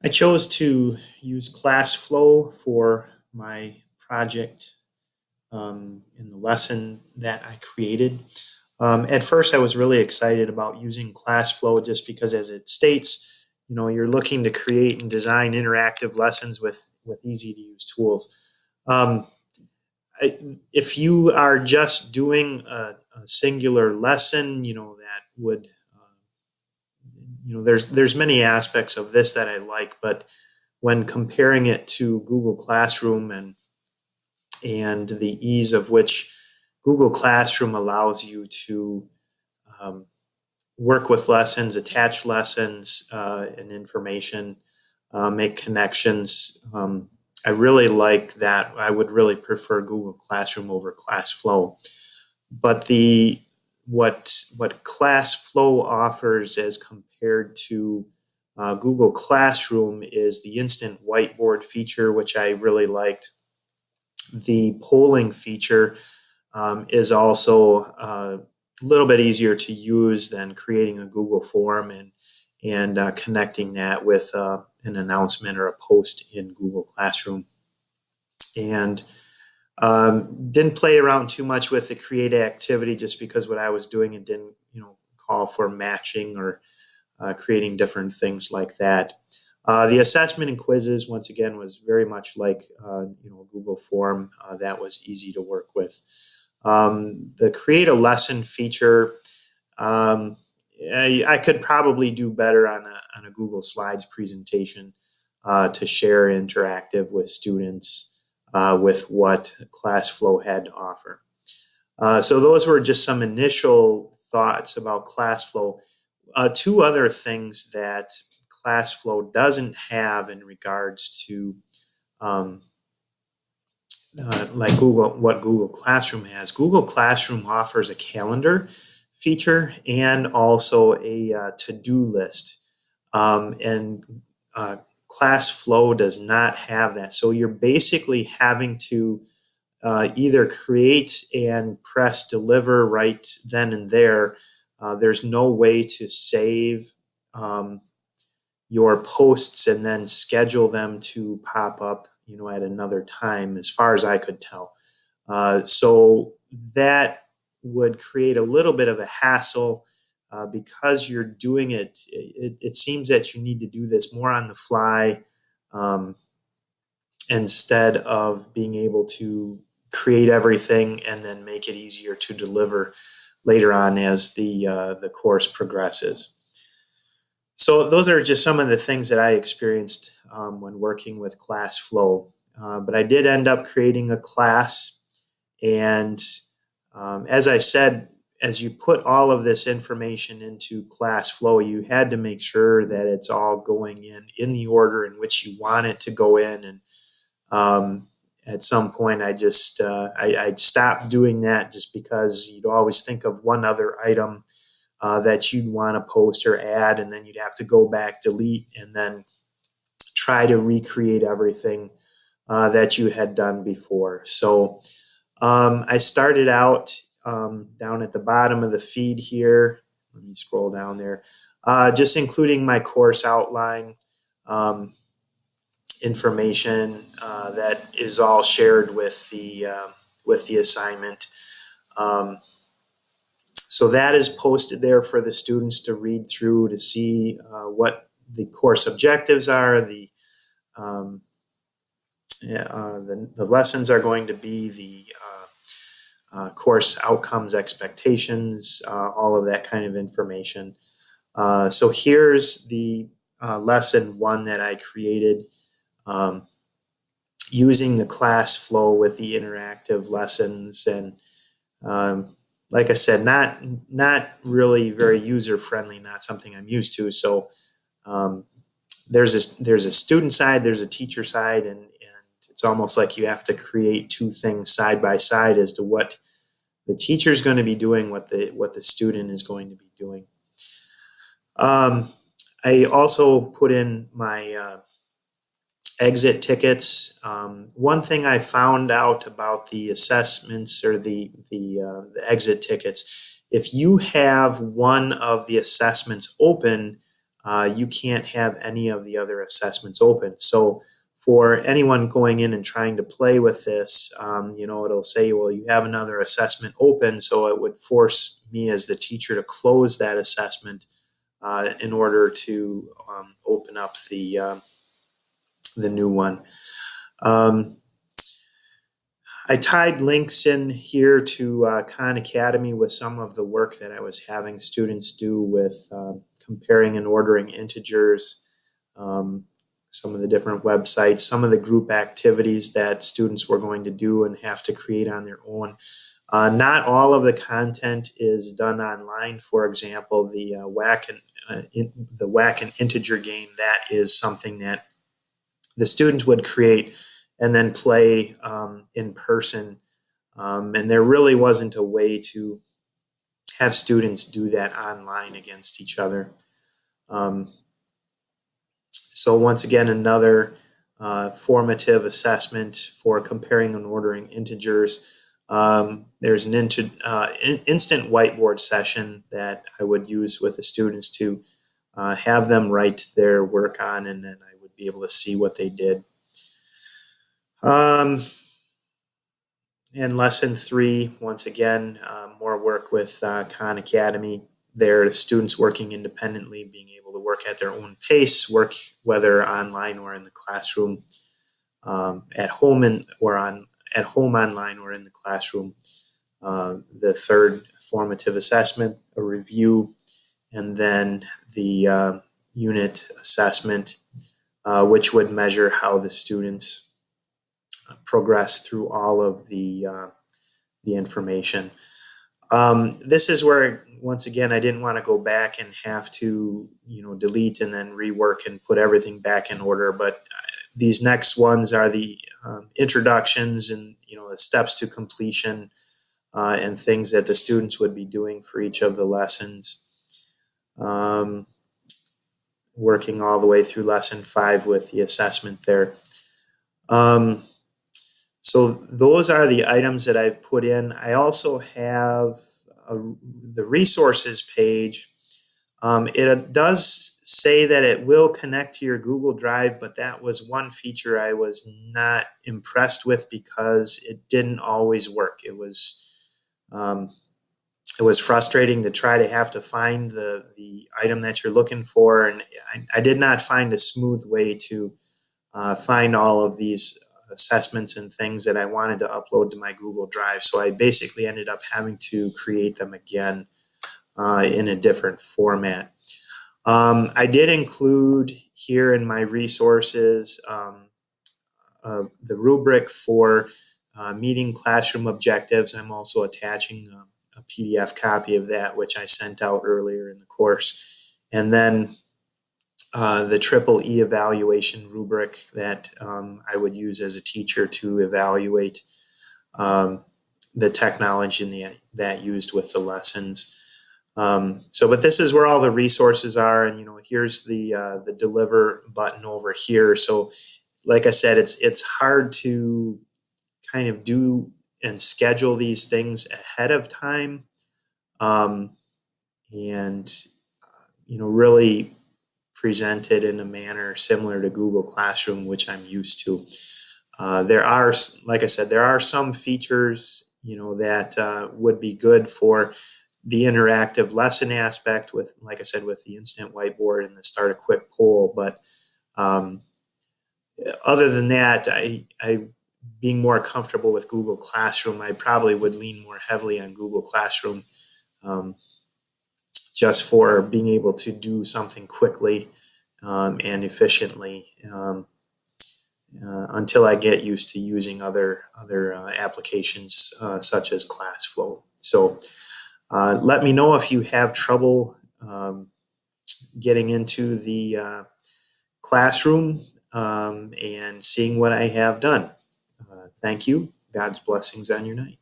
I chose to use ClassFlow for my project in the lesson that I created. At first, I was really excited about using ClassFlow just because, as it states, you're looking to create and design interactive lessons with easy to use tools. Um, if you are just doing a singular lesson, that would there's many aspects of this that I like, but when comparing it to Google Classroom and the ease of which Google Classroom allows you to um, work with lessons, attach lessons and information, make connections. I really like that. I would really prefer Google Classroom over ClassFlow. But the what ClassFlow offers as compared to Google Classroom is the instant whiteboard feature, which I really liked. The polling feature is also a little bit easier to use than creating a Google form and connecting that with an announcement or a post in Google Classroom. And didn't play around too much with the create activity just because what I was doing it didn't call for matching or creating different things like that. The assessment and quizzes, once again, was very much like Google form that was easy to work with. The create a lesson feature, um, I could probably do better on a Google Slides presentation to share interactive with students with what ClassFlow had to offer. So those were just some initial thoughts about ClassFlow. Two other things that ClassFlow doesn't have in regards to um, like what Google Classroom has. Google Classroom offers a calendar feature and also a to-do list. And ClassFlow does not have that. So you're basically having to either create and press deliver right then and there. There's no way to save um, your posts and then schedule them to pop up, at another time, as far as I could tell. So that would create a little bit of a hassle because you're doing it seems that you need to do this more on the fly um, instead of being able to create everything and then make it easier to deliver later on as the course progresses. So those are just some of the things that I experienced when working with ClassFlow. But I did end up creating a class, and as I said, as you put all of this information into ClassFlow, you had to make sure that it's all going in the order in which you want it to go in. And at some point, I stopped doing that just because you'd always think of one other item that you'd want to post or add, and then you'd have to go back, delete, and then try to recreate everything that you had done before. So I started out down at the bottom of the feed here. Let me scroll down there. Just including my course outline information that is all shared with the assignment. Um, So that is posted there for the students to read through to see what the course objectives are, um, the lessons are going to be, the course outcomes, expectations, all of that kind of information. So here's the lesson one that I created um, using the ClassFlow with the interactive lessons and um, like I said, not really very user friendly, not something I'm used to. So um, there's a student side, there's a teacher side, and it's almost like you have to create two things side by side as to what the teacher is going to be doing, what the student is going to be doing. Um, I also put in my exit tickets. One thing I found out about the assessments or the exit tickets, if you have one of the assessments open you can't have any of the other assessments open. So for anyone going in and trying to play with this, it'll say, well, you have another assessment open, so it would force me as the teacher to close that assessment in order to open up the new one. I tied links in here to Khan Academy with some of the work that I was having students do with comparing and ordering integers, some of the different websites, some of the group activities that students were going to do and have to create on their own. Not all of the content is done online. For example, the whack and integer game, that is something that the students would create and then play in person. And there really wasn't a way to have students do that online against each other. So once again, another formative assessment for comparing and ordering integers. There's an instant whiteboard session that I would use with the students to have them write their work on, and then I would be able to see what they did. And lesson 3, once again, more work with Khan Academy. There, students working independently, being able to work at their own pace, work whether online or in the classroom, at home online or in the classroom. The third, formative assessment, a review, and then the unit assessment, which would measure how the students progress through all of the information. This is where, once again, I didn't want to go back and have to, delete and then rework and put everything back in order. But these next ones are the introductions and, the steps to completion and things that the students would be doing for each of the lessons. Working all the way through lesson 5 with the assessment there. So those are the items that I've put in. I also have the resources page. It does say that it will connect to your Google Drive, but that was one feature I was not impressed with because it didn't always work. It was frustrating to try to have to find the item that you're looking for, and I did not find a smooth way to find all of these assessments and things that I wanted to upload to my Google Drive. So I basically ended up having to create them again in a different format. I did include here in my resources the rubric for meeting classroom objectives. I'm also attaching a PDF copy of that, which I sent out earlier in the course. And then the Triple E evaluation rubric that I would use as a teacher to evaluate the technology that used with the lessons. But this is where all the resources are, and here's the deliver button over here. So, like I said, it's hard to kind of do and schedule these things ahead of time, and really present it in a manner similar to Google Classroom, which I'm used to. There are, like I said, there are some features that would be good for the interactive lesson aspect with, like I said, with the instant whiteboard and the start a quick poll. But other than that, I being more comfortable with Google Classroom, I probably would lean more heavily on Google Classroom just for being able to do something quickly and efficiently until I get used to using other applications such as ClassFlow. So let me know if you have trouble getting into the classroom and seeing what I have done. Thank you. God's blessings on your night.